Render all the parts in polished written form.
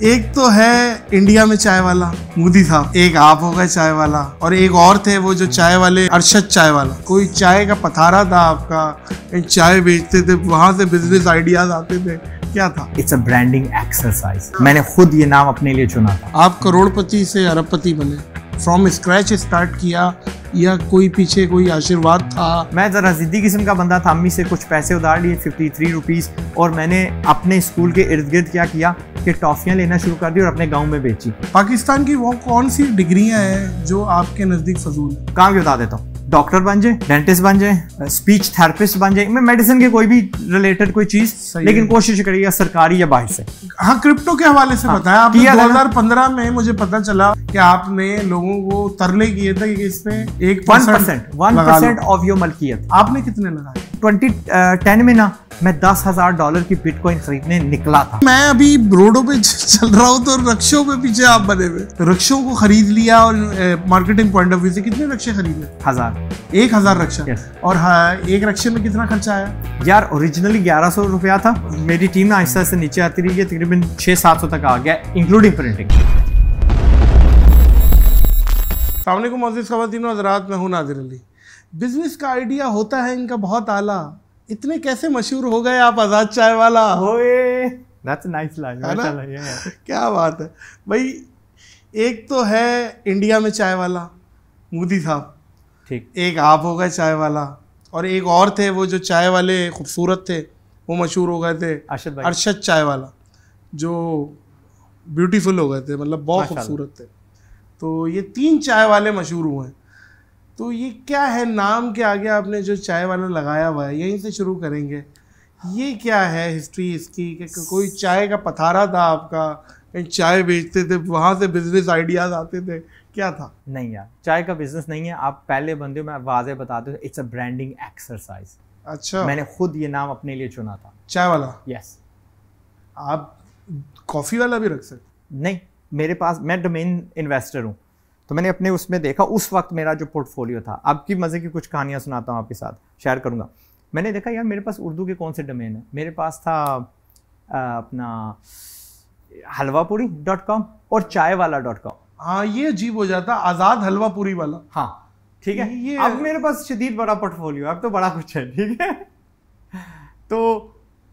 एक तो है इंडिया में चाय वाला मोदी साहब, एक आप हो गए चाय वाला, और एक और थे वो जो चाय वाले अरशद चाय वाला। कोई चाय का पथारा था आपका, चाय बेचते थे, वहां से बिजनेस आइडियाज आते थे, क्या था? It's a branding exercise. मैंने खुद ये नाम अपने लिए चुना था। आप करोड़पति से अरबपति बने, फ्रॉम स्क्रैच स्टार्ट किया या कोई पीछे कोई आशीर्वाद था? मैं जरा जिद्दी किस्म का बंदा था। अम्मी से कुछ पैसे उधार लिए 53 रुपीज़, और मैंने अपने स्कूल के इर्द गिर्द क्या किया कि टॉफियाँ लेना शुरू कर दी और अपने गांव में बेची। पाकिस्तान की वो कौन सी डिग्रियां हैं जो आपके नजदीक फजूल है? काम की बता देता हूँ। डॉक्टर बन जाए, डेंटिस्ट बन जाए, स्पीच थेरेपिस्ट बन जाए, मैं मेडिसिन के कोई भी रिलेटेड कोई चीज, लेकिन कोशिश करिएगा सरकारी या बाहर से। हाँ, क्रिप्टो के हवाले से बताया आपने। 2015 में मुझे पता चला कि आपने लोगों को तरले किए थे कि इस पे 1% ऑफ योर मलकियत। आपने कितने लगाए? 2010 में ना मैं $10,000 की बिटकॉइन खरीदने निकला था। मैं अभी रोडों पे चल रहा हूँ तो रक्षों पे पीछे आप बने हुए, रक्षों को खरीद लिया। और मार्केटिंग पॉइंट ऑफ व्यू से कितने रक्षे खरीदे? 1000 रक्षा। और हाँ, एक रक्षे में कितना खर्चा आया? यार ओरिजिनली 1100 रुपया था। मेरी टीम ना आहिस्ता से नीचे आती रही है, तकरीबन 600-700 तक आ गया, इंक्लूडिंग प्रिंटिंग। अस्सलाम वालेकुम मोअज़्ज़िज़ ख़वातीन व हज़रात, मैं हूं नादिर अली। बिजनेस का आइडिया होता है इनका बहुत आला, इतने कैसे मशहूर हो गए आप आज़ाद चाय वाला? That's a nice line, है ना? क्या बात है भाई। एक तो है इंडिया में चाय वाला मोदी साहब, ठीक, एक आप हो गए चाय वाला, और एक और थे वो जो चाय वाले खूबसूरत थे, वो मशहूर हो गए थे, अरशद चाय वाला, जो ब्यूटीफुल हो गए थे, मतलब बहुत खूबसूरत थे। तो ये 3 चाय वाले मशहूर हुए हैं। तो ये क्या है, नाम के आगे आपने जो चाय वाला लगाया हुआ है, यहीं से शुरू करेंगे। ये क्या है हिस्ट्री इसकी? कि कोई चाय का पथारा था आपका, चाय बेचते थे, वहाँ से बिजनेस आइडियाज आते थे, क्या था? नहीं यार, चाय का बिजनेस नहीं है। आप पहले बंदे हो, मैं वाज़े बताते हूँ, इट्स अ ब्रांडिंग एक्सरसाइज। अच्छा, मैंने खुद ये नाम अपने लिए चुना था, चाय वाला। यस। आप कॉफ़ी वाला भी रख सकते? नहीं, मेरे पास, मैं डोमेन इन्वेस्टर हूँ, तो मैंने अपने उसमें देखा उस वक्त मेरा जो पोर्टफोलियो था। आपकी मज़े की कुछ कहानियाँ सुनाता हूँ, आपके साथ शेयर करूँगा। मैंने देखा यार मेरे पास उर्दू के कौन से डोमेन है। मेरे पास था अपना हलवापुरी.com और चायवाला.com। हाँ, ये अजीब हो जाता, आज़ाद हलवापुरी वाला। हाँ ठीक है, ये अब मेरे पास शदीद बड़ा पोर्टफोलियो, अब तो बड़ा कुछ है, ठीक है। तो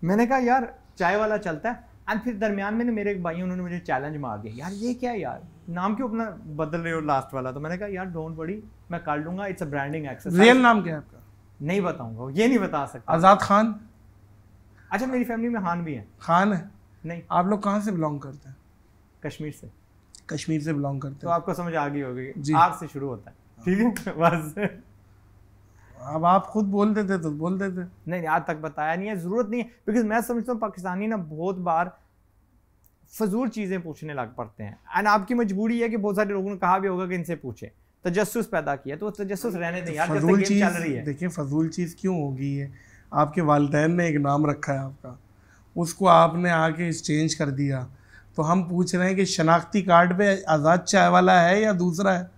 मैंने कहा यार चाय वाला चलता है। एंड फिर दरमियान में मेरे एक भाई, उन्होंने मुझे चैलेंज मार दिया, यार ये क्या है यार, नाम क्यों अपना बदल रहे हो लास्ट वाला? तो मैंने कहा यार डोंट वरी, मैं कर लूंगा, it's a branding exercise. Real नाम क्या है आपका? नहीं बताऊंगा, ये नहीं बता सकता। आज़ाद खान? अच्छा, मेरी फैमिली में खान भी है। खान है? नहीं। आप लोग कहाँ से बिलोंग करते हैं? कश्मीर से। कश्मीर से बिलोंग करते हैं, तो आपको समझ आ गई होगी, आर से शुरू होता है, ठीक है बस। अब आप खुद बोलते थे तो बोलते थे। नहीं, आज तक बताया नहीं है, जरूरत नहीं है, बिकॉज मैं समझता हूँ पाकिस्तानी ना बहुत बार फजूल चीज़ें पूछने लग पड़ते हैं। एंड आपकी मजबूरी है कि बहुत सारे लोगों ने कहा भी होगा कि इनसे पूछे, तजस्सुस पैदा किया, तो तजस्सुस रहने दें यार, फजूल चीज़ चल रही है। देखिए, फजूल चीज़ क्यों होगी है? आपके वालिदैन ने एक नाम रखा है आपका, उसको आपने आके एक्सचेंज कर दिया। तो हम पूछ रहे हैं कि शनाख्ती कार्ड पे आज़ाद चाय वाला है या दूसरा है?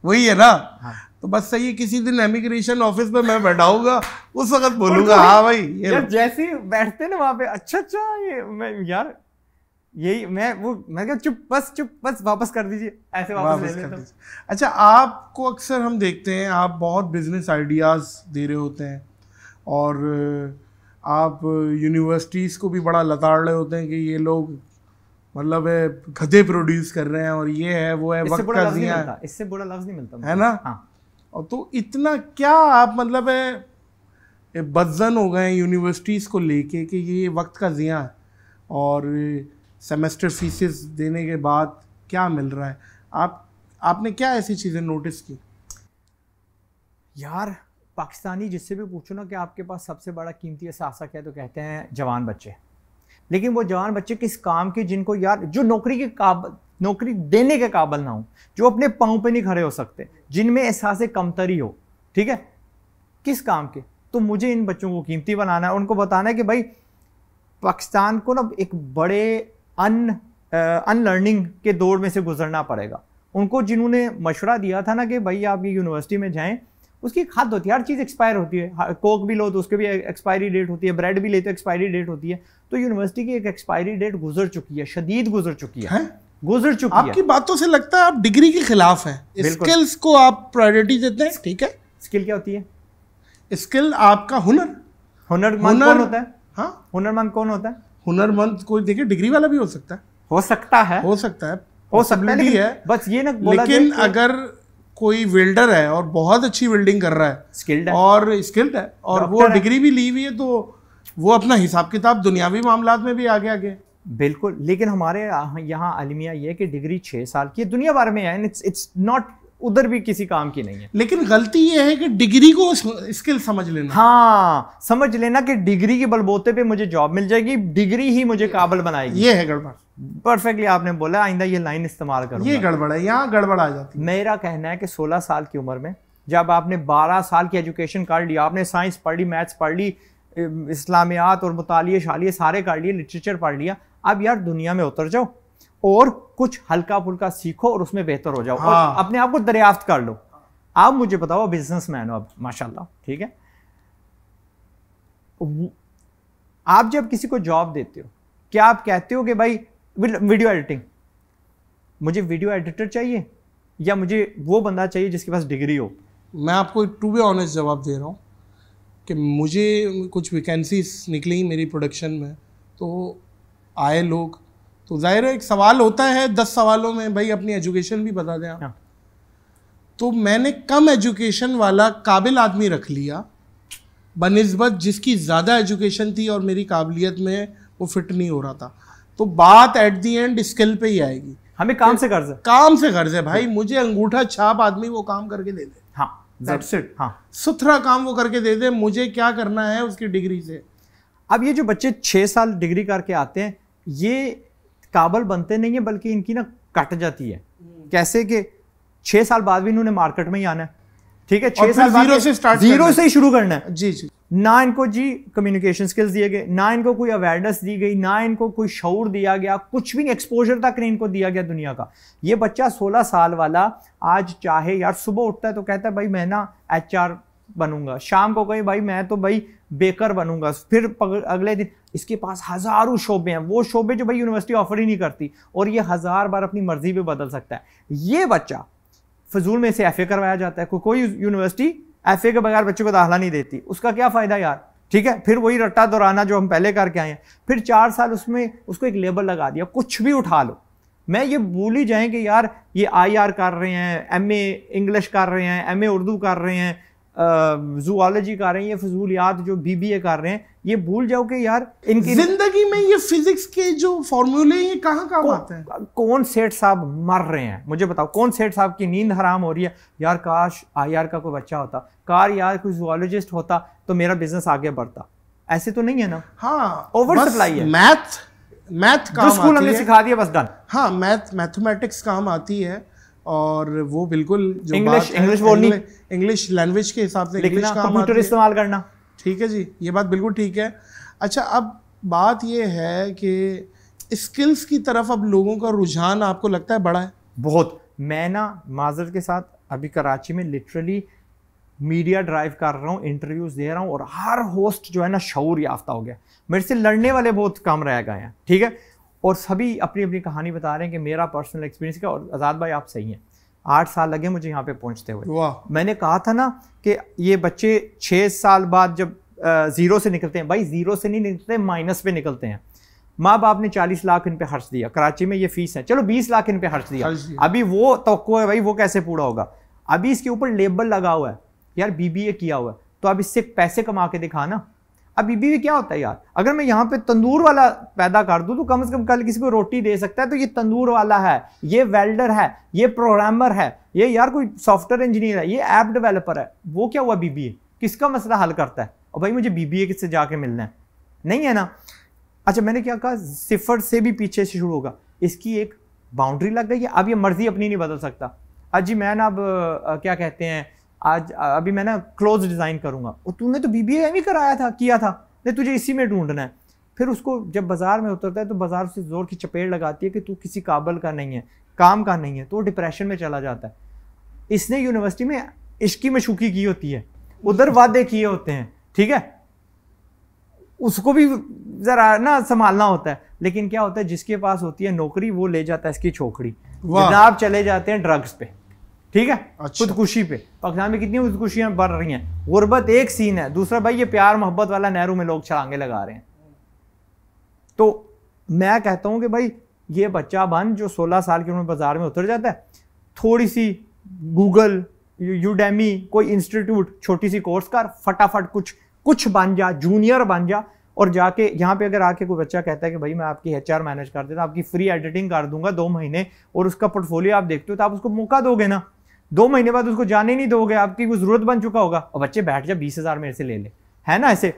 वही है ना? हाँ। तो बस सही है, किसी दिन इमिग्रेशन ऑफिस पे मैं बैठाऊंगा, उस वक्त बोलूंगा हाँ भाई ये यार, जैसे ही बैठते ना वहाँ पे, अच्छा ये मैं यार यही मैं क्या, चुप बस वापस कर दीजिए, ऐसे वापस ले लेता हूं। अच्छा, आपको अक्सर हम देखते हैं, आप बहुत बिजनेस आइडियाज़ दे रहे होते हैं, और आप यूनिवर्सिटीज़ को भी बड़ा लताड़ रहे होते हैं कि ये लोग मतलब गधे प्रोड्यूस कर रहे हैं, और ये है वो है, वक्त का ज़िया है। इससे बुरा लफ्ज़ नहीं मिलता, है ना? हाँ। और तो इतना क्या आप मतलब है बदजन हो गए यूनिवर्सिटीज़ को लेके कि ये वक्त का ज़िया है, और सेमेस्टर फीसेस देने के बाद क्या मिल रहा है? आपने क्या ऐसी चीज़ें नोटिस की? यार पाकिस्तानी जिससे भी पूछो ना कि आपके पास सबसे बड़ा कीमती असासा क्या है, तो कहते हैं जवान बच्चे। लेकिन वो जवान बच्चे किस काम के, जिनको यार जो नौकरी देने के काबिल ना हो, जो अपने पाँव पे नहीं खड़े हो सकते, जिनमें एहसास कमतरी हो, ठीक है, किस काम के? तो मुझे इन बच्चों को कीमती बनाना है, उनको बताना है कि भाई पाकिस्तान को ना एक बड़े अनलर्निंग के दौर में से गुजरना पड़ेगा। उनको जिन्होंने मशवरा दिया था ना कि भाई आप ये यूनिवर्सिटी में जाएं उसकी एक हद होती है, हर चीज़ एक्सपायर होती है। कोक भी लो तो उसके भी एक्सपायरी डेट होती है, ब्रेड भी ले तो एक्सपायरी डेट होती है। तो यूनिवर्सिटी की एक एक्सपायरी डेट गुजर चुकी है, शदीद गुजर चुकी है, गुजर चुकी है। आपकी बातों से लगता है आप डिग्री के खिलाफ हैं। स्किल्स को आप प्रायोरिटी देते हैं, ठीक है। स्किल क्या होती है? स्किल आपका हुनर। हुनरमंद कौन होता है? हाँ, हुनरमंद कौन होता है? हुनरमंद कोई देखिए डिग्री वाला भी हो सकता है, हो सकता है, हो सकता है, हो सकता है, बस ये ना बोला। लेकिन अगर कोई वेल्डर है और बहुत अच्छी वेल्डिंग कर रहा है, स्किल्ड है और वो डिग्री भी ली हुई है, तो वो अपना हिसाब किताब दुनियावी मामलात में भी आगे आगे। बिल्कुल, लेकिन हमारे यहाँ अलमिया ये कि डिग्री 6 साल की दुनिया भर में है, इट्स नॉट उधर भी किसी काम की नहीं है। लेकिन गलती ये है कि डिग्री को स्किल समझ लेना। हाँ, समझ लेना कि डिग्री के बलबूते पे मुझे जॉब मिल जाएगी, डिग्री ही मुझे काबिल बनाएगी। ये है गड़बड़। परफेक्टली आपने बोला, आइंदा ये लाइन इस्तेमाल करूंगा। ये गड़बड़ है, यहाँ गड़बड़ आ जाती है। मेरा कहना है कि 16 साल की उम्र में जब आपने 12 साल की एजुकेशन कर ली, आपने साइंस पढ़ ली, मैथ्स पढ़ ली, इस्लामियात और मुतालिए शालिए सारे कर लिए, लिटरेचर पढ़ लिया, अब यार दुनिया में उतर जाओ और कुछ हल्का फुल्का सीखो और उसमें बेहतर हो जाओ। हाँ। और अपने आप को दरियाफ्त कर लो। आप मुझे बताओ, बिजनेसमैन हो अब माशाल्लाह, ठीक है, आप जब किसी को जॉब देते हो, क्या आप कहते हो कि भाई वीडियो एडिटिंग, मुझे वीडियो एडिटर चाहिए या मुझे वो बंदा चाहिए जिसके पास डिग्री हो? मैं आपको टू बी ऑनेस्ट जवाब दे रहा हूँ कि मुझे कुछ वैकेंसीज निकली मेरी प्रोडक्शन में, तो आए लोग, तो जाहिर है एक सवाल होता है 10 सवालों में भाई अपनी एजुकेशन भी बता दें आप। हाँ। तो मैंने कम एजुकेशन वाला काबिल आदमी रख लिया बनिस्बत जिसकी ज़्यादा एजुकेशन थी और मेरी काबिलियत में वो फिट नहीं हो रहा था। तो बात एट दी एंड स्किल पे ही आएगी। हमें काम से गर्ज है, काम से गर्ज है भाई। मुझे अंगूठा छाप आदमी वो काम करके दे दे। हाँ, दैट्स इट। हाँ, सुथरा काम वो करके दे दे, मुझे क्या करना है उसकी डिग्री से। अब ये जो बच्चे 6 साल डिग्री करके आते हैं, ये काबिल बनते नहीं है, बल्कि इनकी ना कट जाती है। कैसे कि 6 साल बाद भी इन्होंने मार्केट में ही आना है, ठीक है, 6 साल जीरो से स्टार्ट, जीरो से ही शुरू करना है। जी जी। ना इनको जी कम्युनिकेशन स्किल्स दिए गए, ना इनको कोई अवेयरनेस दी गई, ना इनको कोई शऊर दिया गया, कुछ भी एक्सपोजर तक नहीं इनको दिया गया दुनिया का। ये बच्चा 16 साल वाला आज चाहे यार सुबह उठता है तो कहता है भाई मैं ना HR बनूंगा, शाम को कहे भाई मैं तो भाई बेकर बनूंगा, फिर अगले दिन इसके पास हजारों शोबे हैं, वो शोबे जो भाई यूनिवर्सिटी ऑफर ही नहीं करती, और ये 1000 बार अपनी मर्जी पे बदल सकता है। ये बच्चा फजूल में से FA करवाया जाता है, कोई यूनिवर्सिटी FA के बगैर बच्चों को दाखिला नहीं देती, उसका क्या फायदा यार, ठीक है। फिर वही रट्टा दौराना जो हम पहले करके आए हैं, फिर 4 साल उसमें उसको एक लेबल लगा दिया, कुछ भी उठा लो। मैं ये भूल ही जाएं कि यार ये IR कर रहे हैं, MA इंग्लिश कर रहे हैं, MA उर्दू कर रहे हैं, जूलॉजी कर रहे हैं, ये फजूलियात जो BBA कर रहे हैं, ये भूल जाओ कि यार इनकी जिंदगी में ये फिजिक्स के जो फॉर्मूले ये कहाँ काम आते हैं। कौन सेठ साहब मर रहे हैं, मुझे बताओ, कौन सेठ साहब की नींद हराम हो रही है, यार काश IR का कोई बच्चा होता, यार कोई जूलॉजिस्ट होता तो मेरा बिजनेस आगे बढ़ता। ऐसे तो नहीं है ना। हाँ, ओवर सप्लाई है। मैथ काम स्कूल हमने सिखा दिया, बस डन। हाँ, मैथमेटिक्स काम आती है, और वो बिल्कुल जो इंग्लिश बोलनी, इंग्लिश लैंग्वेज के हिसाब से इंग्लिश काम कंप्यूटर इस्तेमाल करना, ठीक है जी, ये बात बिल्कुल ठीक है। अच्छा, अब बात ये है कि स्किल्स की तरफ अब लोगों का रुझान आपको लगता है बड़ा है? बहुत। मैं ना माजरत के साथ अभी कराची में लिटरली मीडिया ड्राइव कर रहा हूँ, इंटरव्यूज दे रहा हूँ, और हर होस्ट जो है ना शऊर याफ्ता हो गया, मेरे से लड़ने वाले बहुत कम रह गए हैं, ठीक है, और सभी अपनी अपनी कहानी बता रहे हैं कि मेरा पर्सनल एक्सपीरियंस क्या। और आज़ाद भाई आप सही हैं, 8 साल लगे मुझे यहाँ पे पहुँचते हुए। मैंने कहा था ना कि ये बच्चे 6 साल बाद जब जीरो से निकलते हैं, भाई जीरो से नहीं निकलते, माइनस पे निकलते हैं। माँ बाप ने 40 लाख इन पे खर्च दिया, कराची में ये फीस है, चलो 20 लाख इन पे खर्च दिया, अभी वो तवक्को है भाई वो कैसे पूरा होगा। अभी इसके ऊपर लेबल लगा हुआ है यार BBA किया हुआ है, तो अब इससे पैसे कमा के दिखा ना। अब BBA क्या होता है यार, अगर मैं यहाँ पे तंदूर वाला पैदा कर दूं तो कम से कम कल किसी को रोटी दे सकता है, तो ये तंदूर वाला है, ये वेल्डर है, ये प्रोग्रामर है, ये यार कोई सॉफ्टवेयर इंजीनियर है, ये ऐप डेवलपर है, वो क्या हुआ BBA, किसका मसला हल करता है। और भाई मुझे BBA किससे जाके मिलना है, नहीं है ना। अच्छा, मैंने क्या कहा, 0 से भी पीछे से शुरू होगा, इसकी एक बाउंड्री लग गई है, अब ये मर्जी अपनी नहीं बदल सकता। आज जी मैं ना अब क्या कहते हैं, आज अभी मैं ना क्लोज डिज़ाइन करूंगा, और तूने तो BBA भी कराया था, किया था, नहीं तुझे इसी में ढूंढना है। फिर उसको जब बाजार में उतरता है तो बाजार से जोर की चपेट लगाती है कि तू किसी काबिल का नहीं है, काम का नहीं है, तो डिप्रेशन में चला जाता है। इसने यूनिवर्सिटी में इश्की मशूकी की होती है, उधर वादे किए होते हैं, ठीक है, उसको भी जरा ना संभालना होता है। लेकिन क्या होता है, जिसके पास होती है नौकरी वो ले जाता है इसकी छोकरी, जनाब चले जाते हैं ड्रग्स पे, ठीक है, खुदकुशी पे। पाकिस्तान में कितनी खुदकुशियां बढ़ रही हैं। गुर्बत एक सीन है, दूसरा भाई ये प्यार मोहब्बत वाला नहरों में लोग छलांगे लगा रहे हैं। तो मैं कहता हूं कि भाई ये बच्चा बन जो 16 साल की उम्र में बाजार में उतर जाता है, थोड़ी सी गूगल, यूडेमी, कोई इंस्टीट्यूट, छोटी सी कोर्स कर, फटाफट कुछ बन जा, जूनियर बन जा, और जाके यहाँ पे अगर आके कोई बच्चा कहता है कि भाई मैं आपकी HR मैनेज कर देता, आपकी फ्री एडिटिंग कर दूंगा 2 महीने, और उसका पोर्टफोलियो आप देखते हो, तो आप उसको मौका दोगे ना। 2 महीने बाद उसको जाने नहीं दोगे, आपकी वो जरूरत बन चुका होगा, और बच्चे बैठ जा 20,000 मेरे से ले ले, है ना। ऐसे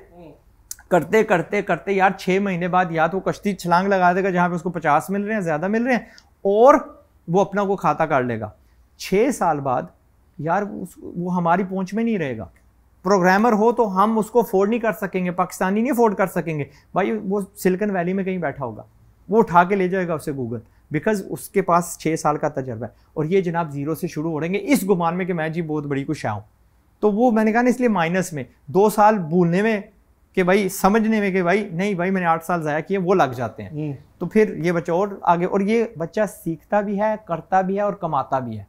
करते करते करते यार 6 महीने बाद या तो कश्ती छलांग लगा देगा जहां पे उसको 50 मिल रहे हैं, ज्यादा मिल रहे हैं, और वो अपना को खाता कर लेगा। 6 साल बाद यार वो हमारी पहुंच में नहीं रहेगा। प्रोग्रामर हो तो हम उसको अफोर्ड नहीं कर सकेंगे, पाकिस्तानी नहीं अफोर्ड कर सकेंगे भाई, वो सिलिकॉन वैली में कहीं बैठा होगा, वो उठा के ले जाएगा उसे गूगल, बिकॉज उसके पास 6 साल का तजर्बा है। और ये जनाब जीरो से शुरू हो रहेंगे इस गुमान में कि मैं जी बहुत बड़ी कुछ आऊँ। तो वो मैंने कहा ना, इसलिए माइनस में 2 साल भूलने में कि भाई, समझने में कि भाई नहीं भाई मैंने 8 साल ज़ाया किए, वो लग जाते हैं। तो फिर ये बच्चा और आगे, और ये बच्चा सीखता भी है, करता भी है और कमाता भी है,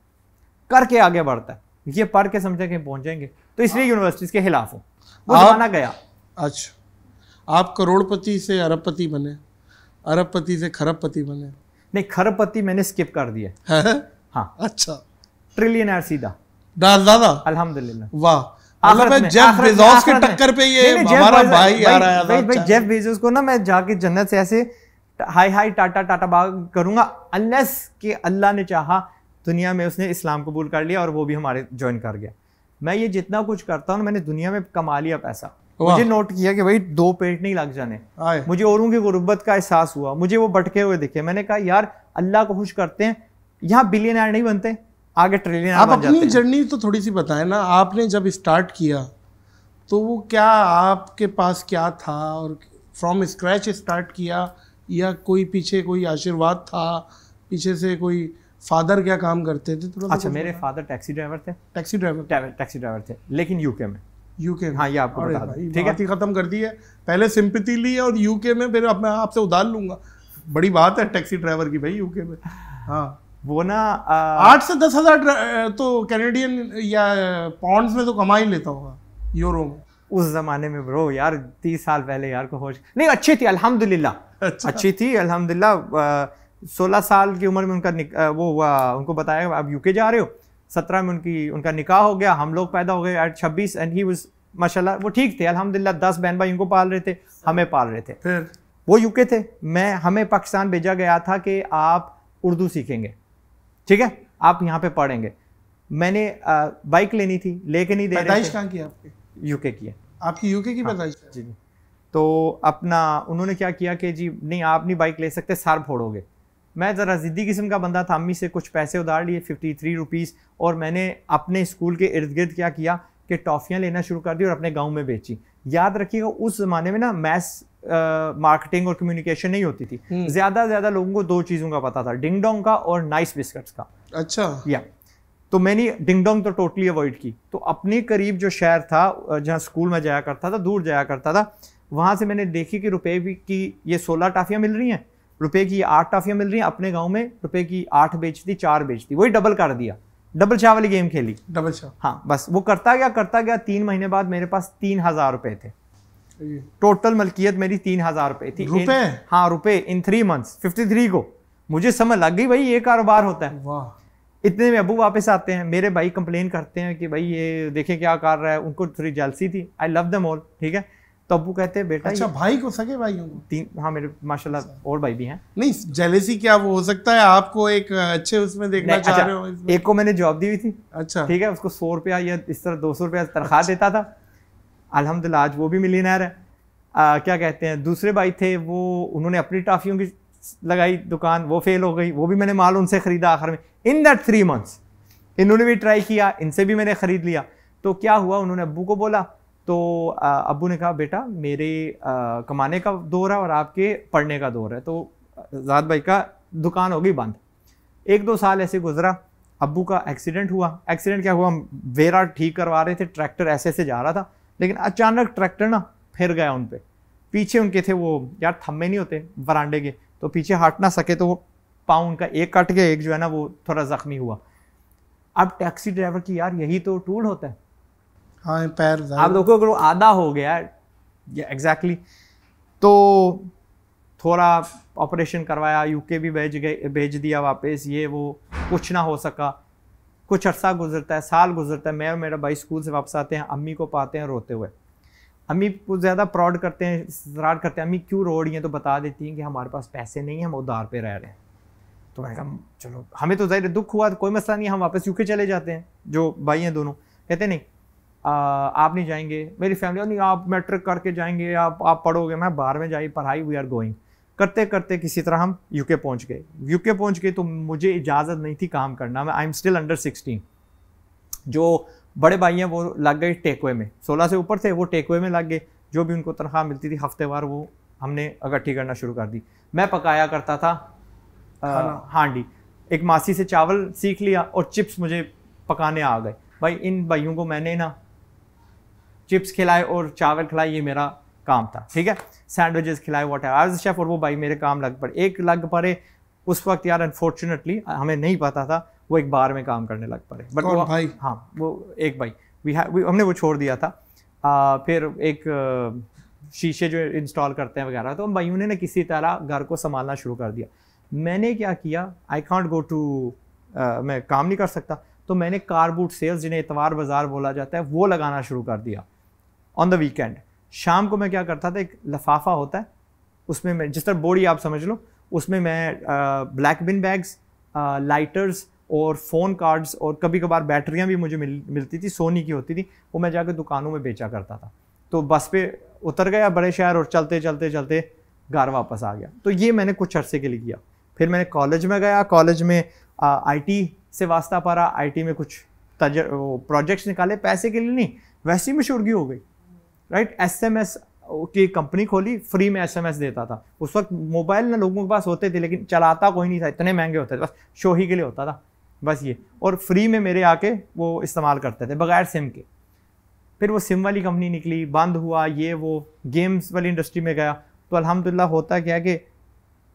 करके आगे बढ़ता है। ये पढ़ के समझे कि पहुंच जाएंगे, तो इसलिए यूनिवर्सिटीज के खिलाफ हूँ, वो जमाना गया। अच्छा, आप करोड़पति से अरबपति बने, अरबपति से खरबपति बने? नहीं, खरबपति मैंने स्किप कर दिया। हाँ, अच्छा, ट्रिलियनर सीधा दादा, अल्हम्दुलिल्लाह। वाह, मतलब जेफ बेजोस के टक्कर पे ये हमारा भाई आ रहा है। भाई जेफ बेजोस को ना मैं जाके जन्नत से ऐसे हाई टाटा टाटा बाग करूंगा, अनलेस कि अल्लाह ने चाहा, दुनिया में उसने इस्लाम कबूल कर लिया और वो भी हमारे ज्वाइन कर गया। मैं ये जितना कुछ करता हूँ, मैंने दुनिया में कमा लिया पैसा। मुझे नोट किया कि भाई 2 पेट नहीं लग जाने, मुझे औरों की गुर्बत का एहसास हुआ, मुझे वो भटके हुए दिखे। मैंने कहा यार अल्लाह को खुश करते हैं, यहाँ बिलियनर नहीं बनते, आगे ट्रिलियनर आप बन जाते हैं। अपनी जर्नी तो थोड़ी सी बताएं ना, आपने जब स्टार्ट किया तो वो क्या, आपके पास क्या था, और फ्रॉम स्क्रैच स्टार्ट किया या कोई पीछे कोई आशीर्वाद था, पीछे से कोई फादर क्या काम करते थे? अच्छा, मेरे फादर टैक्सी ड्राइवर थे। टैक्सी ड्राइवर थे, लेकिन यूके में। हाँ, ये आपको बता दूं, ठीक है, बात ही खत्म कर दी है। पहले सिंपैथी ली है और यूके में फिर मैं आपसे उधार लूंगा। बड़ी बात है टैक्सी ड्राइवर की भाई यूके में। हाँ, वो ना 8 से 10 हज़ार तो कैनेडियन या पाउंड्स में तो कमा ही लेता होगा, यूरो में उस जमाने में। ब्रो यार 30 साल पहले यार को होश नहीं, अच्छी थी अल्हम्दुलिल्लाह। अच्छा। अच्छी थी अल्हम्दुलिल्लाह। 16 साल की उम्र में उनका वो हुआ, उनको बताया आप यूके जा रहे हो। 17 में उनका निकाह हो गया, हम लोग पैदा हो गए एट 26, एंड ही वाज माशाल्लाह वो ठीक थे अल्हम्दुलिल्लाह। 10 बहन भाई उनको पाल रहे थे, हमें पाल रहे थे। फिर वो यूके थे, हमें पाकिस्तान भेजा गया था कि आप उर्दू सीखेंगे, ठीक है, आप यहाँ पे पढ़ेंगे। मैंने बाइक लेनी थी, लेके नहीं दे रहे थे। पैदाइश कहाँ की आपकी? यूके की है। आपकी यूके की पैदाइश? जी। तो अपना उन्होंने क्या किया कि जी नहीं आप नहीं बाइक ले सकते, सर फोड़ोगे। मैं ज़रा ज़िद्दी किस्म का बंदा था, अम्मी से कुछ पैसे उधार लिए 53 रुपीज़, और मैंने अपने स्कूल के इर्द गिर्द क्या किया कि टॉफ़ियाँ लेना शुरू कर दी और अपने गांव में बेची। याद रखिएगा उस ज़माने में ना मैस मार्केटिंग और कम्युनिकेशन नहीं होती थी। ज़्यादा लोगों को 2 चीज़ों का पता था, डिंग डोंग का और नाइस बिस्किट्स का। अच्छा। या तो मैंने डिंग डोंग तो टोटली अवॉइड की। तो अपने करीब जो शहर था जहाँ स्कूल में जाया करता था, दूर जाया करता था, वहाँ से मैंने देखी कि रुपए की ये 16 टॉफ़ियाँ मिल रही हैं, रुपए की 8 टॉफियां मिल रही हैं। अपने गांव में रुपए की 8 बेचती, 4 बेचती, वही डबल कर दिया, डबल चाह वाली गेम खेली। डबल चाह, हाँ, बस वो करता गया। 3 महीने बाद मेरे पास 3000 रुपए थे। टोटल मलकियत मेरी 3000 रुपए थी। रुपए? हाँ, रुपए इन 3 मंथ्स। 53 को मुझे समझ लग गई भाई ये कारोबार होता है। वाह। इतने में अबू वापस आते हैं, मेरे भाई कंप्लेन करते हैं कि भाई ये देखे क्या कर रहा है। उनको थोड़ी जेलसी थी। आई लव देम ऑल, ठीक है। तो अब्बू कहते हैं बेटा, अच्छा, भाई को, सगे भाइयों को? 3, हाँ मेरे माशाल्लाह और भाई भी हैं। नहीं, जेलेसी क्या वो हो सकता है, आपको एक अच्छे उसमें देखना चाह रहे हो इसमें? एक को मैंने जॉब दी हुई थी, अच्छा, ठीक है, उसको 100 रुपया या इस तरह 200 रुपया तनख्वाह देता था। अल्हम्दुलिल्लाह आज वो भी मिलियनेयर है। क्या कहते हैं, दूसरे भाई थे वो, उन्होंने अपनी टॉफियों की लगाई दुकान, वो फेल हो गई, वो भी मैंने माल उनसे खरीदा आखिर में। इन दैट 3 मंथ्स इन्होंने भी ट्राई किया, इनसे भी मैंने खरीद लिया। तो क्या हुआ, उन्होंने अब्बू को बोला, तो अब्बू ने कहा बेटा मेरे कमाने का दौर है और आपके पढ़ने का दौर है। तो ज़ाद भाई का दुकान हो गई बंद। 1-2 साल ऐसे गुजरा। अब्बू का एक्सीडेंट हुआ। एक्सीडेंट क्या हुआ, हम वेरा ठीक करवा रहे थे, ट्रैक्टर ऐसे से जा रहा था, लेकिन अचानक ट्रैक्टर ना फिर गया उन पे। पीछे उनके थे वो यार थम्बे नहीं होते वरांडे के, तो पीछे हट ना सके, तो वो पाँव उनका एक कट गया, एक जो है ना वो थोड़ा जख्मी हुआ। अब टैक्सी ड्राइवर की यार यही तो टूल होता है। हाँ, पैर आप देखो अगर वो आधा हो गया एग्जैक्टली, तो थोड़ा ऑपरेशन करवाया, यूके भी भेज दिया वापस, ये वो कुछ ना हो सका। कुछ अर्सा गुजरता है, साल गुजरता है, मैं और मेरा भाई स्कूल से वापस आते हैं, अम्मी को पाते हैं रोते हुए। अम्मी को ज़्यादा प्राउड करते हैं, इसरार करते हैं, अम्मी क्यों रो रही हैं, तो बता देती हैं कि हमारे पास पैसे नहीं हैं, हम उधार पे रह रहे हैं। तो मैंने कहा चलो, हमें तो ज़ाहिर दुख हुआ, तो कोई मसला नहीं, हम वापस यूके चले जाते हैं। जो भाई हैं दोनों कहते नहीं आप नहीं जाएंगे, मेरी फैमिली नहीं, आप मैट्रिक करके जाएंगे, आप पढ़ोगे। मैं बाहर में जाइए पढ़ाई, वी आर गोइंग। करते करते किसी तरह हम यूके पहुंच गए। यूके पहुंच गए तो मुझे इजाज़त नहीं थी काम करना, मैं आई एम स्टिल अंडर 16। जो बड़े भाई हैं वो लग गए टेकवे में, 16 से ऊपर थे, वो टेकवे में लग गए। जो भी उनको तनख्वाह मिलती थी हफ्तेवार, वो हमने इकट्ठी करना शुरू कर दी। मैं पकाया करता था हांडी, एक मासी से चावल सीख लिया और चिप्स मुझे पकाने आ गए। भाई इन भाइयों को मैंने ना चिप्स खिलाए और चावल खिलाए, ये मेरा काम था, ठीक है। सैंडविचेस खिलाए, वॉट एवर, एज शेफ। और वो भाई मेरे काम लग पड़े उस वक्त यार, अनफॉर्चुनेटली हमें नहीं पता था, वो एक बार में काम करने लग पड़े। बट वो भाई, हाँ वो एक भाई हमने वो छोड़ दिया था। फिर एक शीशे जो इंस्टॉल करते हैं वगैरह, तो हम भाइयों ने किसी तरह घर को संभालना शुरू कर दिया। मैंने क्या किया, आई कॉन्ट गो टू, मैं काम नहीं कर सकता, तो मैंने कार बूट सेल्स, जिन्हें इतवार बाज़ार बोला जाता है, वो लगाना शुरू कर दिया ऑन द वीकेंड। शाम को मैं क्या करता था, एक लिफाफा होता है, उसमें मैं जिस तरह बोरी आप समझ लो, उसमें मैं ब्लैक बिन बैग्स, लाइटर्स और फ़ोन कार्ड्स और कभी कभार बैटरियाँ भी मुझे मिलती थी, सोनी की होती थी, वो मैं जाकर दुकानों में बेचा करता था। तो बस पे उतर गया बड़े शहर और चलते चलते चलते घर वापस आ गया। तो ये मैंने कुछ अरसे के लिए किया। फिर मैंने कॉलेज में गया, कॉलेज में IT से वास्ता पड़ा, IT में कुछ प्रोजेक्ट्स निकाले, पैसे के लिए नहीं, वैसे ही मशहूरगी हो गई, राइट। SMS की कंपनी खोली, फ्री में SMS देता था। उस वक्त मोबाइल ना लोगों के पास होते थे, लेकिन चलाता कोई नहीं था, इतने महंगे होते थे, बस शो ही के लिए होता था, बस ये। और फ्री में मेरे आके वो इस्तेमाल करते थे बगैर सिम के। फिर वो सिम वाली कंपनी निकली, बंद हुआ, ये वो गेम्स वाली इंडस्ट्री में गया। तो अल्हम्दुलिल्लाह होता क्या कि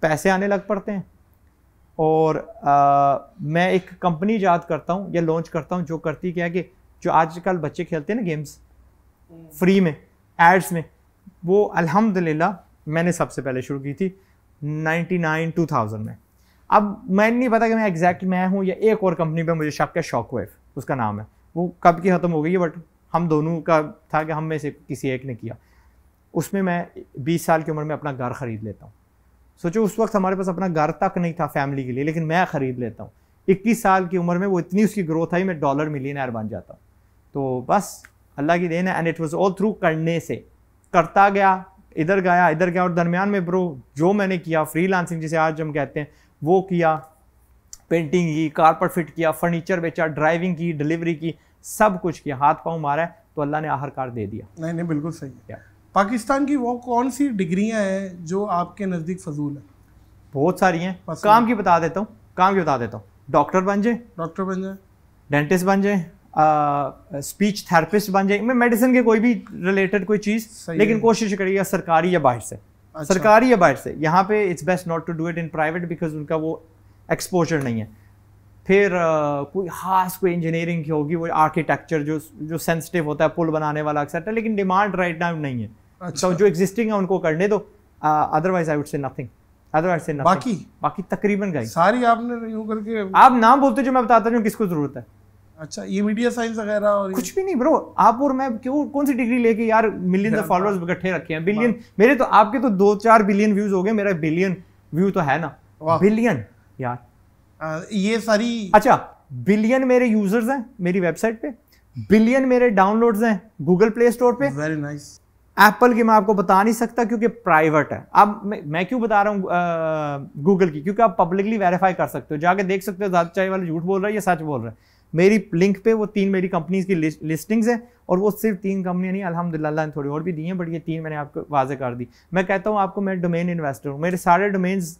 पैसे आने लग पड़ते हैं। और मैं एक कंपनी ईजाद करता हूँ या लॉन्च करता हूँ, जो करती क्या है कि जो आजकल बच्चे खेलते हैं ना गेम्स फ्री में, एड्स में, वो अल्हम्दुलिल्लाह मैंने सबसे पहले शुरू की थी 99-2000 में। अब मैं नहीं पता कि मैं एग्जैक्ट मैं हूँ या एक और कंपनी पे मुझे शक है, शॉकवेव उसका नाम है, वो कब की ख़त्म हो गई है, बट हम दोनों का था कि हम में से किसी एक ने किया। उसमें मैं 20 साल की उम्र में अपना घर ख़रीद लेता हूँ। सोचो उस वक्त हमारे पास अपना घर तक नहीं था फैमिली के लिए, लेकिन मैं ख़रीद लेता हूँ। 21 साल की उम्र में वो इतनी उसकी ग्रोथ आई, मैं डॉलर मिलियनर बन जाता हूँ। तो बस अल्लाह की देन है, and it was all through करने से, करता गया, इधर गया और दरमियान में ब्रो जो मैंने किया, फ्रीलांसिंग जिसे आज हम कहते हैं, वो किया, पेंटिंग की, कारपेट फिट किया, फर्नीचर बेचा, ड्राइविंग की, डिलीवरी की, सब कुछ किया, हाथ पाँव मारा है, तो अल्लाह ने आखिरकार दे दिया। नहीं बिल्कुल सही है। पाकिस्तान की वो कौन सी डिग्रियां हैं जो आपके नज़दीक फजूल है? बहुत सारी हैं, काम की बता देता हूँ। डॉक्टर बन जाए, डेंटिस्ट बन जाए, स्पीच थेरेपिस्ट बन जाए, मैं मेडिसिन के कोई भी रिलेटेड कोई चीज़, लेकिन कोशिश करिएगा सरकारी या बाहर से। अच्छा। सरकारी या बाहर से, यहाँ पे it's best not to do it in private, because उनका वो एक्सपोजर नहीं है। फिर कोई खास कोई इंजीनियरिंग की होगी, वो आर्किटेक्चर जो सेंसिटिव होता है, पुल बनाने वाला एक्सेट्रा, लेकिन डिमांड राइट नाउ नहीं है। अच्छा। तो जो एग्जिस्टिंग है उनको करने दो, otherwise I would say nothing, बाकी तकरीबन गई सारी आपने यूं करके। आप नाम बोलते जो मैं बताता हूँ किसको जरूरत है। अच्छा, ये मीडिया साइंस वगैरह और कुछ भी नहीं ब्रो, आप और मैं क्यों कौन सी डिग्री लेके यार मिलियन ऑफ फॉलोअर्स इकट्ठे रखे हैं, बिलियन मेरे तो, आपके तो 2-4 बिलियन व्यूज हो गए, मेरा बिलियन व्यू तो है ना, बिलियन यार। ये सारी, अच्छा बिलियन मेरे यूजर्स हैं मेरी वेबसाइट पे, बिलियन मेरे डाउनलोड्स हैं गूगल प्ले स्टोर पे। Very nice. एप्पल की मैं आपको बता नहीं सकता क्योंकि प्राइवेट है। अब मैं क्यों बता रहा हूँ गूगल की, क्योंकि आप पब्लिकली वेरीफाई कर सकते हो, जाके देख सकते हो ज़्यादा चाय वाले झूठ बोल रहा है या सच बोल रहा है। मेरी लिंक पे वो 3 मेरी कंपनीज की लिस्टिंग्स है, और वो सिर्फ 3 कंपनियां नहीं, अल्हम्दुलिल्लाह ने थोड़ी और भी दी हैं, बट ये 3 मैंने आपको वाजे कर दी। मैं कहता हूँ आपको, मैं डोमेन इन्वेस्टर हूँ, मेरे सारे डोमेन्स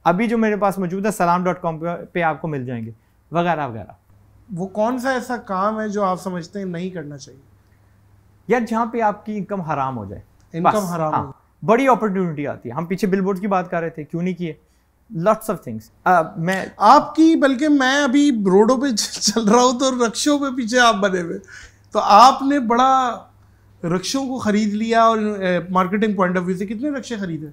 अभी जो मेरे पास मौजूद है salam.com पे आपको मिल जाएंगे, वगैरह वगैरह। वो कौन सा ऐसा काम है जो आप समझते हैं नहीं करना चाहिए? यार जहाँ पे आपकी इनकम हराम हो जाए, इनकम हराम हाँ, बड़ी अपॉर्चुनिटी आती है। हम पीछे बिलबोर्ड की बात कर रहे थे, क्यों नहीं किए? Lots of things. मैं आपकी, बल्कि मैं अभी रोडों पे चल रहा हूँ तो रक्षों पे पीछे आप बने हुए, तो आपने बड़ा रक्षों को खरीद लिया। और मार्केटिंग पॉइंट ऑफ व्यू से कितने रक्षे खरीदे?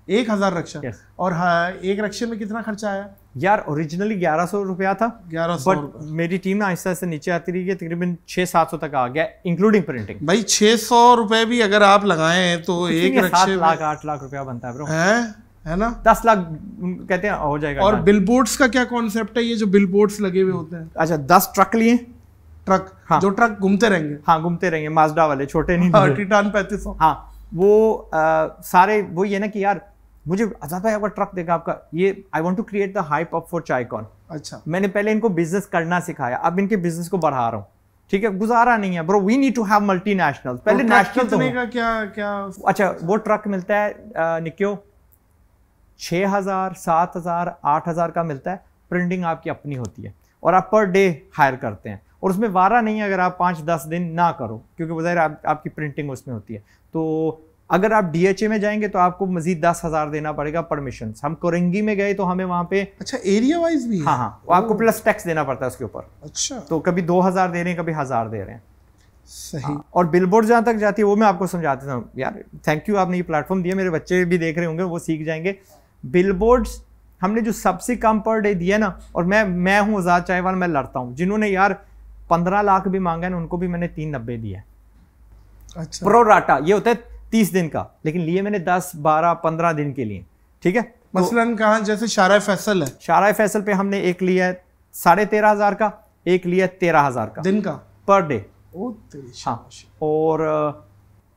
1000 रक्षा। yes. और हाँ, एक रक्षे में कितना खर्चा आया? यार ओरिजिनली 1100 रुपया था, 1100। बट मेरी टीम ना आहिस्ता आहिस्ता नीचे आती रही है, तकरीबन 600-700 तक आ गया इंक्लूडिंग प्रिंटिंग। भाई 600 रुपए भी अगर आप लगाएं तो एक रक्षे 7 लाख 8 लाख रुपया बनता है ब्रो, है ना? 10 लाख कहते हैं हो जाएगा। और बिलबोर्ड्स का क्या कॉन्सेप्ट है? ये जो बिलबोर्ड्स लगे हुए होते हैं, अच्छा 10 ट्रक लिए, ट्रक, हाँ, जो ट्रक घूमते रहेंगे, हाँ घूमते रहेंगे, माजडा वाले, छोटे नहीं, हाँ, टिटान 3500, हाँ वो सारे वो ये ना कि यार मुझे आजाद भाई आपका ट्रक देखा आपका, ये I want to create the hype up for चायकॉन। अच्छा, मैंने पहले इनको बिजनेस करना सिखाया, अब इनके बिजनेस को बढ़ा रहा हूँ, ठीक है? गुजारा नहीं है bro, we need to have multinational. पहले नेशनल तो का क्या अच्छा वो ट्रक मिलता है निक्यो 6000 7000 8000 का मिलता है, प्रिंटिंग आपकी अपनी होती है और आप पर डे हायर करते हैं, और उसमें वारा नहीं है अगर आप 5-10 दिन ना करो, क्योंकि बज़ाहिर आपकी प्रिंटिंग उसमें होती है। तो अगर आप DHA में जाएंगे तो आपको मजीद 10,000 देना पड़ेगा परमिशन। हम कोरंगी में गए तो हमें वहाँ पे, अच्छा एरिया वाइज भी है? हाँ हाँ, आपको प्लस टैक्स देना पड़ता है उसके ऊपर। अच्छा, तो कभी 2000 दे रहे हैं, कभी 1000 दे रहे हैं। सही। हाँ, और बिलबोर्ड जहाँ तक जाती है वो मैं आपको समझाता हूँ यार। थैंक यू, आपने ये प्लेटफॉर्म दिया, मेरे बच्चे भी देख रहे होंगे, वो सीख जाएंगे। बिलबोर्ड्स हमने जो सबसे कम पर डे दिया ना, और मैं हूँ आजाद चायवाल, मैं लड़ता हूँ, जिन्होंने यार 15 लाख भी मांगा है ना, उनको भी मैंने 390 दिया है। अच्छा, प्रो राटा ये होता है 30 दिन का, लेकिन लिए मैंने 10 12 15 दिन के लिए, ठीक है? मसलन कहाँ, जैसे शारा फैसल है, शारा फैसल पे हमने एक लिया है 13,500 का, एक लिया 13,000 का दिन का पर डे। हाँ, और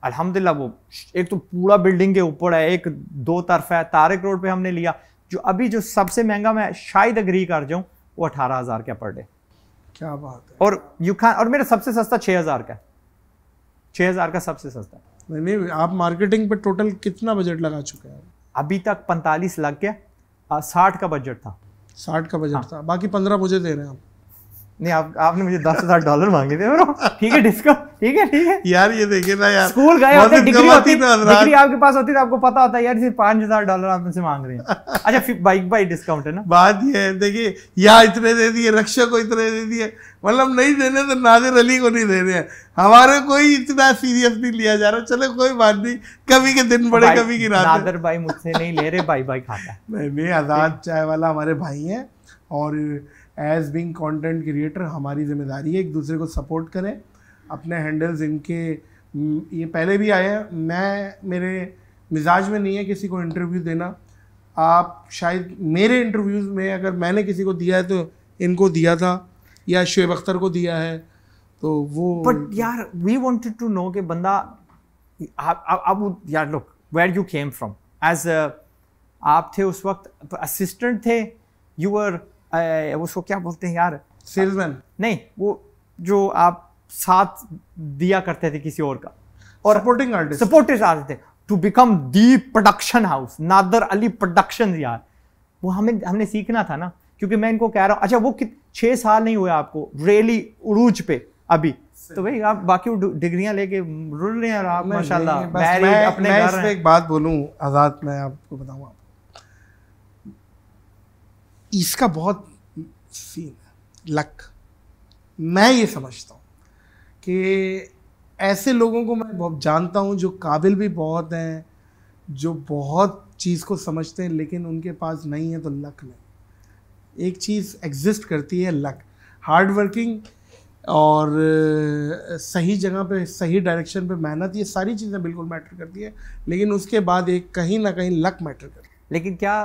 अल्हम्दुलिल्लाह वो एक तो पूरा बिल्डिंग के ऊपर है, एक 2 तरफा है। तारिक रोड पे हमने लिया, जो अभी जो सबसे महंगा मैं शायद अग्री कर जाऊं, वो 18,000 का पर डे। क्या बात है। और मेरा सबसे सस्ता 6,000 का, 6,000 का सबसे सस्ता। नहीं, आप मार्केटिंग पे टोटल कितना बजट लगा चुके हैं? अभी तक 45 लग गया, 60 का बजट था। 60 का बजट था, बाकी 15 मुझे दे रहे हैं आप? नहीं, आपने मुझे $10,000 मांगे थे ब्रो, ठीक है? डिस्काउंट, ठीक है यार ये देखिए ना यार, स्कूल गए होते, डिग्री आपके पास होती तो आपको पता होता है यार सिर्फ $5,000 आप मुझसे मांग रहे हैं। अच्छा फिर बाई डिस्काउंट है ना। बात ये है, देखिए यहाँ इतने दे दिए, रक्षा को इतने दे दिए, मतलब नहीं देने तो नादिर अली को नहीं दे रहे हैं, हमारे कोई इतना सीरियस नहीं लिया जा रहा। चलो कोई बात नहीं, कभी के दिन बड़े कभी की रात। नादिर भाई मुझसे नहीं ले रहे, भाई खाता है। नहीं, आजाद चायवाला हमारे भाई हैं, और एज बिंग कंटेंट क्रिएटर हमारी जिम्मेदारी है एक दूसरे को सपोर्ट करें। अपने हैंडल्स इनके ये पहले भी आए हैं, मेरे मिजाज में नहीं है किसी को इंटरव्यू देना। आप शायद मेरे इंटरव्यूज़ में अगर मैंने किसी को दिया है तो इनको दिया था, या शुएब अख्तर को दिया है, तो वो। बट यार वी वांटेड टू नो कि बंदा आप यार look where you came from, as आप थे उस वक्त असिस्टेंट थे, यू वर उसको क्या बोलते हैं यार, सेल्समैन नहीं, वो जो आप साथ दिया करते थे किसी और का, और सपोर्टिंग आर्टिस्ट थे, to become the production house, Nadir Ali production. यार वो हमने सीखना था ना, क्योंकि मैं इनको कह रहा हूँ, अच्छा वो 6 साल नहीं हुए आपको रेली उरूज पे अभी, तो भाई आप बाकी डिग्रियां लेके रुल रहे हैं, और आप माशाल्लाह अपने मैं इसमें एक बात बोलूं आजाद, मैं आपको बताऊंगा, इसका बहुत सीन है, लक। मैं ये समझता हूँ कि ऐसे लोगों को मैं बहुत जानता हूँ जो काबिल भी बहुत हैं, जो बहुत चीज़ को समझते हैं, लेकिन उनके पास नहीं है तो लक नहीं। एक चीज़ एग्जिस्ट करती है, लक, हार्ड वर्किंग और सही जगह पे सही डायरेक्शन पे मेहनत, ये सारी चीज़ें बिल्कुल मैटर करती है, लेकिन उसके बाद एक कहीं ना कहीं लक मैटर करती है। लेकिन क्या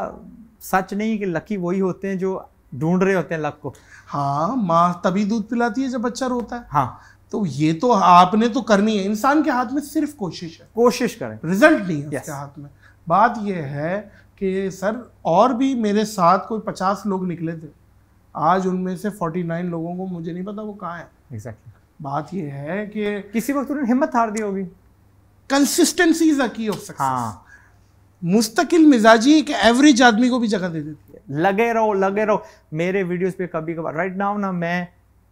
सच नहीं कि लकी वही होते हैं जो ढूंढ रहे होते हैं लक को? हाँ, माँ तभी दूध पिलाती है जब बच्चा रोता है। हाँ, तो ये तो आपने तो करनी है, इंसान के हाथ में सिर्फ कोशिश है, कोशिश करें, रिजल्ट नहीं है उसके हाथ में। बात ये है कि सर, और भी मेरे साथ कोई 50 लोग निकले थे, आज उनमें से 49 लोगों को मुझे नहीं पता वो कहाँ है। एग्जैक्टली। बात ये है कि किसी वक्त उन्होंने हिम्मत हार दी होगी। Consistency is the key of success. मुस्तकिल मिजाजी एक एवरेज आदमी को भी जगह दे देती है। लगे रहो। मेरे वीडियोस पे कभी कभार राइट नाउ ना, मैं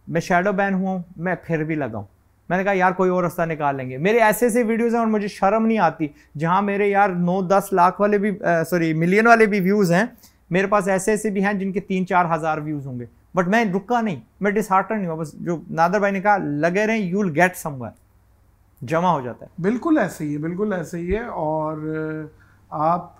मैं शैडो बैन हुआ हूँ, मैं फिर भी लगाऊँ। मैंने कहा यार कोई और रास्ता निकाल लेंगे। मेरे ऐसे ऐसे वीडियोस हैं और मुझे शर्म नहीं आती, जहाँ मेरे यार 9-10 लाख वाले भी सॉरी मिलियन वाले भी व्यूज़ हैं, मेरे पास ऐसे ऐसे भी हैं जिनके 3-4 हज़ार व्यूज़ होंगे, बट मैं रुका नहीं, मैं डिसहार्टन नहीं हुआ। बस जो नादर भाई ने कहा, लगे रहें, यू विल गेट समवेयर, जमा हो जाता है। बिल्कुल ऐसे ही है, बिल्कुल ऐसे ही है। और आप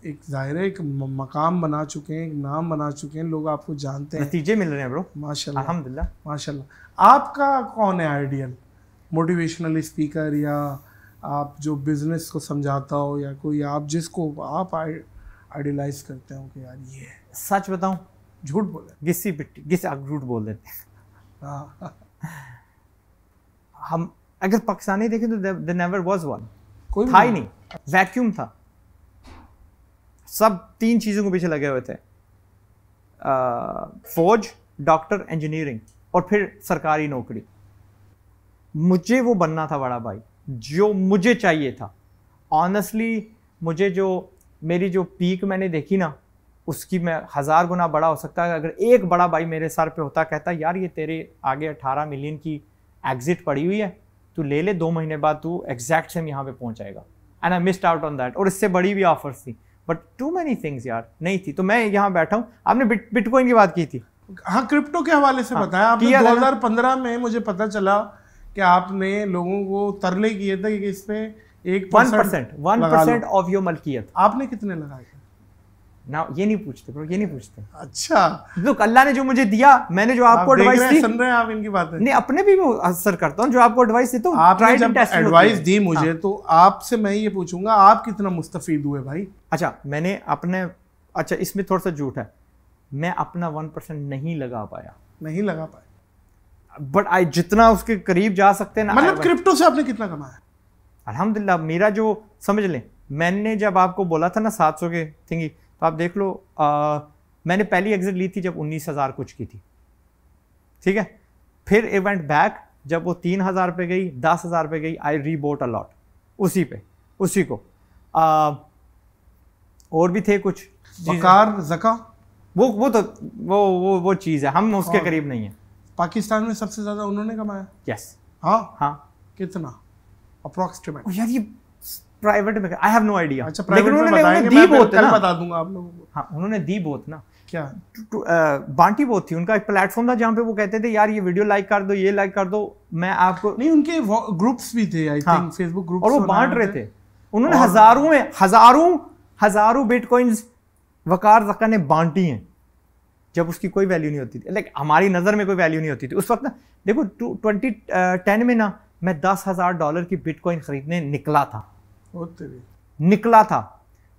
एक ज़ाहिर है एक मकाम बना चुके हैं, एक नाम बना चुके हैं, लोग आपको जानते हैं, नतीजे मिल रहे हैं ब्रो, माशाल्लाह अल्हम्दुलिल्लाह। माशाल्लाह। आपका कौन है आइडियल मोटिवेशनल स्पीकर, या आप जो बिजनेस को समझाता हो, या कोई आप जिसको आप आइडियलाइज करते हो कि यार ये है? सच बताऊं, झूठ बोले, घिसी पिट्टी घिस झूठ बोल देते हैं। हम अगर पाकिस्तानी देखें तो there never was one, कोई था ही नहीं, वैक्यूम था। सब 3 चीज़ों के पीछे लगे हुए थे, फौज, डॉक्टर, इंजीनियरिंग, और फिर सरकारी नौकरी। मुझे वो बनना था बड़ा भाई, जो मुझे चाहिए था। ऑनेस्टली मुझे जो मेरी जो पीक मैंने देखी ना, उसकी मैं 1000 गुना बड़ा हो सकता है अगर एक बड़ा भाई मेरे सर पे होता, कहता यार ये तेरे आगे 18 मिलियन की एग्जिट पड़ी हुई है, तू ले ले, 2 महीने बाद तू एग्जैक्ट सेम यहाँ पे पहुंच जाएगा। And I missed out on that. और इससे बड़ी भी ऑफर्स थी, बट टू मैनी थिंग्स यार नहीं थी। तो मैं यहाँ बैठा हूँ। आपने बिटकॉइन की बात की थी, हाँ, क्रिप्टो के हवाले से बताया आपने। 2015 में मुझे पता चला कि आपने लोगों को तरले किए थे कि इस पे 1% ऑफ योर मलकियत। आपने कितने लगाए थे? ना ये नहीं पूछते ब्रो, ये नहीं पूछते। अच्छा, लुक, अल्लाह ने जो मुझे दिया, मैंने जो आपको एडवाइस दी, सुन रहे हैं आप इनकी बातें? नहीं, अपने भी मैं असर करता हूँ, जो आपको एडवाइस देता हूँ। आपने जब एडवाइस दी मुझे, तो आपसे मैं ये पूछूंगा, आप कितना मुस्तफीद हुए भाई? अच्छा, मैंने अपने, अच्छा इसमें थोड़ा सा झूठ है, मैं अपना 1% नहीं लगा पाया, नहीं लगा पाया, बट आई जितना उसके करीब जा सकते हैं ना। मतलब क्रिप्टो से आपने कितना कमाया? अल्हम्दुलिल्लाह, मेरा जो समझ लें, मैंने जब आपको बोला था ना 700 के थिंगी, तो आप देख लो, मैंने पहली एग्जिट ली थी जब 19,000 कुछ की थी, ठीक है। फिर इट वेंट बैक, जब वो 3,000 पे गई, 10,000 पे गई, आई रीबोट अ लॉट उसी पे, उसी को। और भी थे कुछ वकार, ज़का, वो तो वो चीज़ है, हम उसके करीब नहीं है। पाकिस्तान में सबसे ज़्यादा उन्होंने कमाया? यस। हाँ, कितना अप्रॉक्सिमेट? यार ये प्राइवेट में, आई हैव नो आइडिया। अच्छा, प्राइवेट में बताएंगे, मैं कल बता दूंगा आप लोगों को। हाँ, उन्होंने दी बहुत ना, क्या बांटी बहुत थी। उनका एक प्लेटफॉर्म था जहाँ पे वो कहते थे यार ये वीडियो लाइक कर दो, ये लाइक कर दो, मैं आपको। नहीं, उनके ग्रुप्स भी थे, आई थिंक फेसबुक ग्रुप्स, और वो बांट रहे थे। उन्होंने हजारों बिटकॉइंस वकार ज़का ने बांटी हैं, जब उसकी कोई वैल्यू नहीं होती थी। लाइक हमारी नज़र में कोई वैल्यू नहीं होती थी उस वक्त ना। देखो 2010 में ना, मैं $10,000 की बिटकॉइन खरीदने निकला था।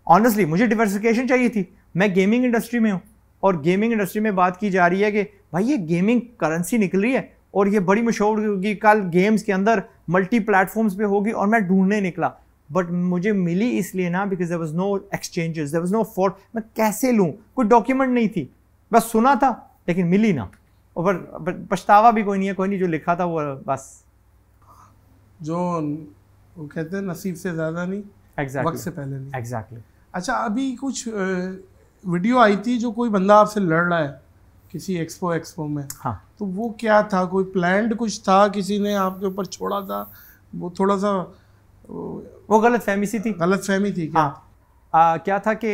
ऑनेस्टली मुझे डिवर्सिफिकेशन चाहिए थी। मैं गेमिंग इंडस्ट्री में हूँ, और गेमिंग इंडस्ट्री में बात की जा रही है कि भाई ये गेमिंग करेंसी निकल रही है और ये बड़ी मशहूर होगी, कल गेम्स के अंदर मल्टी प्लेटफॉर्म्स पे होगी, और मैं ढूंढने निकला, बट मुझे मिली इसलिए ना because there was no exchanges, there was no for. मैं कैसे लूँ, कोई डॉक्यूमेंट नहीं थी, बस सुना था लेकिन मिली ना। और पछतावा भी कोई नहीं है, कोई नहीं, जो लिखा था वो बस, जो वो कहते हैं नसीब से ज़्यादा नहीं, वक्त से पहले नहीं। एग्जैक्टली। अच्छा, अभी कुछ वीडियो आई थी जो कोई बंदा आपसे लड़ रहा है किसी एक्सपो में। हाँ, तो वो क्या था? कोई प्लान्ड कुछ था, किसी ने आपके ऊपर छोड़ा था? वो थोड़ा सा वो गलतफहमी सी थी। गलतफहमी थी क्या? हाँ, क्या था कि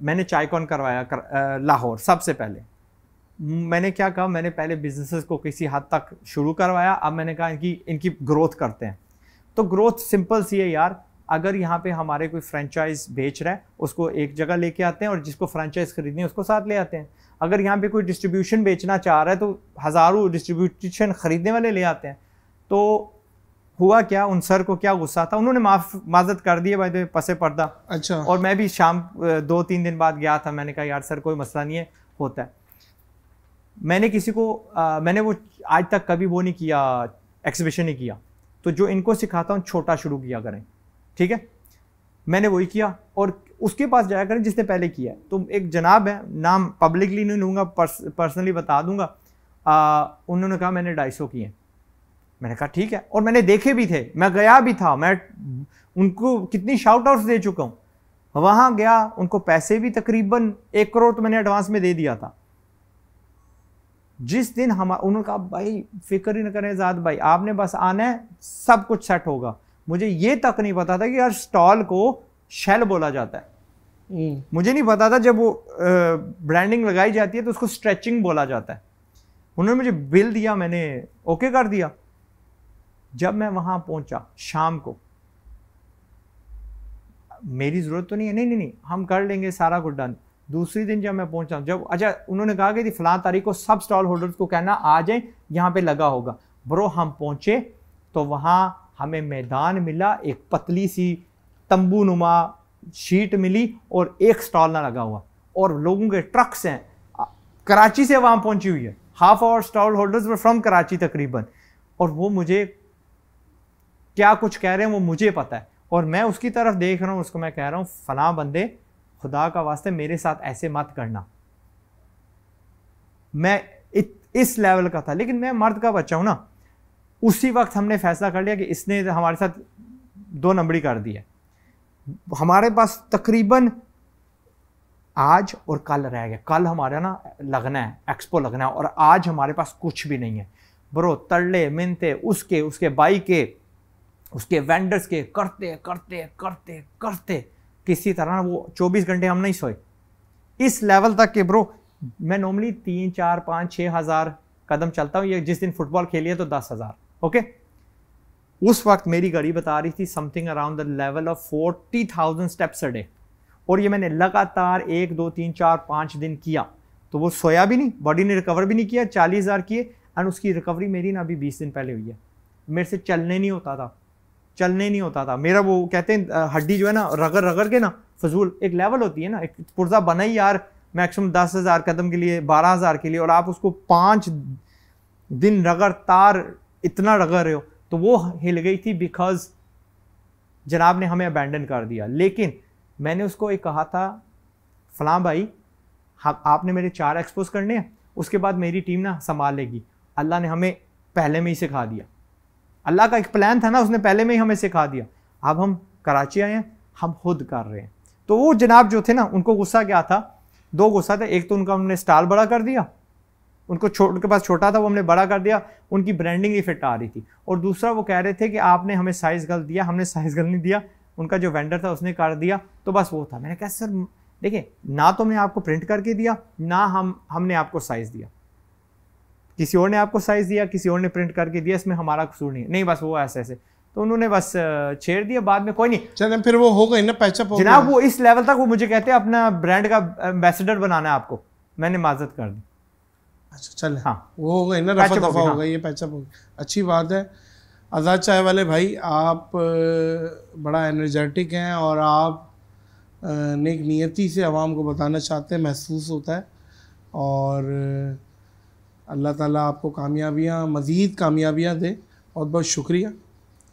मैंने चायकॉन करवाया लाहौर। सबसे पहले मैंने क्या कहा, मैंने पहले बिजनेसेस को किसी हद तक शुरू करवाया, अब मैंने कहा इनकी ग्रोथ करते हैं। तो ग्रोथ सिंपल सी है यार, अगर यहाँ पे हमारे कोई फ्रेंचाइज बेच रहा है, उसको एक जगह लेके आते हैं, और जिसको फ्रेंचाइज खरीदनी है उसको साथ ले आते हैं। अगर यहाँ पे कोई डिस्ट्रीब्यूशन बेचना चाह रहा है तो हज़ारों डिस्ट्रीब्यूशन खरीदने वाले ले आते हैं। तो हुआ क्या, उन सर को क्या गुस्सा था, उन्होंने माजत कर दिया भाई पसे पर्दा। अच्छा। और मैं भी शाम 2-3 दिन बाद गया था, मैंने कहा यार सर कोई मसला नहीं है, होता है। मैंने किसी को मैंने वो आज तक कभी वो नहीं किया, एग्जीबिशन नहीं किया। तो जो इनको सिखाता हूँ, छोटा शुरू किया करें, ठीक है। मैंने वही किया, और उसके पास जाया करें जिसने पहले किया है। तो एक जनाब है, नाम पब्लिकली नहीं लूँगा, पर्सनली बता दूंगा। उन्होंने कहा मैंने 250 किए। मैंने कहा ठीक है, और मैंने देखे भी थे, मैं गया भी था, मैं उनको कितनी शाउट आउट्स दे चुका हूँ। वहाँ गया, उनको पैसे भी तकरीबन 1 करोड़ तो मैंने एडवांस में दे दिया था। जिस दिन हम उन्होंने कहा भाई फिक्र ही न करें आज़ाद भाई, आपने बस आना है, सब कुछ सेट होगा। मुझे ये तक नहीं पता था कि यार स्टॉल को शेल बोला जाता है। मुझे नहीं पता था जब वो ब्रांडिंग लगाई जाती है तो उसको स्ट्रेचिंग बोला जाता है। उन्होंने मुझे बिल दिया, मैंने ओके कर दिया। जब मैं वहां पहुंचा शाम को, मेरी जरूरत तो नहीं है, नहीं हम कर लेंगे सारा कुछ डन। दूसरी दिन जब मैं पहुंचा, जब अच्छा उन्होंने कहा कि फलां तारीख को सब स्टॉल होल्डर्स को कहना आ जाए, यहाँ पे लगा होगा। ब्रो हम पहुंचे तो वहां हमें मैदान मिला, एक पतली सी तंबू नुमा शीट मिली और एक स्टॉल ना लगा हुआ, और लोगों के ट्रक्स हैं, कराची से वहां पहुंची हुई है, half hour stall holders were from Karachi तकरीबन, और वो मुझे क्या कुछ कह रहे हैं वो मुझे पता है, और मैं उसकी तरफ देख रहा हूं, उसको मैं कह रहा हूं फलां बंदे खुदा का वास्ते मेरे साथ ऐसे मत करना। मैं इस लेवल का था, लेकिन मैं मर्द का बच्चा हूं ना। उसी वक्त हमने फैसला कर लिया कि इसने हमारे साथ 2 नंबरी कर दी है। हमारे पास तकरीबन आज और कल रह गया, कल हमारा ना लगना है, एक्सपो लगना है, और आज हमारे पास कुछ भी नहीं है। ब्रो तरले मिनते उसके बाई के, उसके वेंडर्स के करते करते करते करते किसी तरह वो 24 घंटे हम नहीं सोए, इस लेवल तक के ब्रो मैं नॉर्मली 3, 4, 5, 6 हज़ार कदम चलता हूँ। ये जिस दिन फुटबॉल खेली है तो 10,000। ओके, उस वक्त मेरी घड़ी बता रही थी something around the level of 40,000 steps a day, और ये मैंने लगातार 1, 2, 3, 4, 5 दिन किया। तो वो सोया भी नहीं, बॉडी ने रिकवर भी नहीं किया, 40,000 किए, एंड उसकी रिकवरी मेरी ना अभी 20 दिन पहले हुई है। मेरे से चलने नहीं होता था। मेरा वो कहते हैं हड्डी जो है ना रगड़ रगड़ के ना फजूल, एक लेवल होती है ना, एक पुर्जा बना ही यार मैक्सिमम 10,000 कदम के लिए, 12,000 के लिए, और आप उसको 5 दिन रगड़तार इतना रगड़ रहे हो, तो वो हिल गई थी बिकॉज जनाब ने हमें अबैंडन कर दिया। लेकिन मैंने उसको एक कहा था, फलां भाई आपने मेरे 4 एक्सपोज करने हैं, उसके बाद मेरी टीम ना संभाल लेगी। अल्लाह ने हमें पहले में ही सिखा दिया, अल्लाह का एक प्लान था ना, उसने पहले में ही हमें सिखा दिया। अब हम कराची आए हैं, हम खुद कर रहे हैं। तो वो जनाब जो थे ना, उनको गुस्सा क्या था, 2 गुस्सा थे। एक तो उनका हमने स्टॉल बड़ा कर दिया, उनके पास छोटा था वो हमने बड़ा कर दिया, उनकी ब्रांडिंग नहीं फिट आ रही थी। और दूसरा वो कह रहे थे कि आपने हमें साइज गलत दिया, हमने साइज गलत नहीं दिया, उनका जो वेंडर था उसने कर दिया। तो बस वो था। मैंने कहा सर देखिए, ना तो हमने आपको प्रिंट करके दिया, ना हमने आपको साइज दिया, किसी और ने आपको साइज दिया, किसी और ने प्रिंट करके दिया, इसमें हमारा कसूर नहीं बस वो ऐसे। तो उन्होंने बस छेड़ दिया, बाद में कोई नहीं चल, फिर वो हो गई ना पैचअप हो जनाब। वो इस लेवल तक वो मुझे कहते हैं अपना ब्रांड का एम्बेसडर बनाना है आपको, मैंने माजरत कर दी। अच्छा चल, हाँ वो हो गई ना, रफा दफा हो गई, ये पैचअप हो गई, अच्छी बात है। आज़ाद चाय वाले भाई, आप बड़ा एनर्जेटिक हैं और आप नेक नियति से आवाम को बताना चाहते हैं, महसूस होता है। और अल्लाह ताला आपको कामयाबियाँ, मज़ीद कामयाबियाँ दे। बहुत बहुत शुक्रिया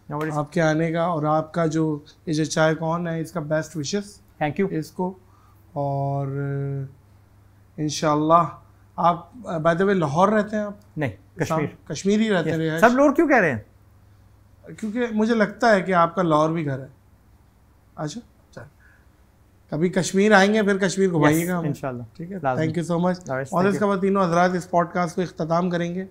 आपके आने का, और आपका जो ये जो चाय कौन है इसका बेस्ट विशेस, थैंक यू इसको। और इंशाल्लाह आप बाय द वे लाहौर रहते हैं आप? नहीं, कश्मीर ही रहते हैं। सब लोग क्यों कह रहे हैं? क्योंकि मुझे लगता है कि आपका लाहौर भी घर है। अच्छा चल, कभी कश्मीर आएंगे, फिर कश्मीर घुमाइएगा हम इंशाल्लाह। ठीक है, थैंक यू सो मच। और इसके बाद तीनों हजरात इस पॉडकास्ट को इख्तिताम करेंगे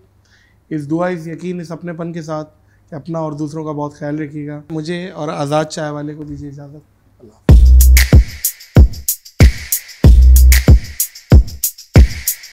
इस दुआ, इस यकीन, इस अपनेपन के साथ कि अपना और दूसरों का बहुत ख्याल रखिएगा। मुझे और आज़ाद चाय वाले को दीजिए इजाज़त।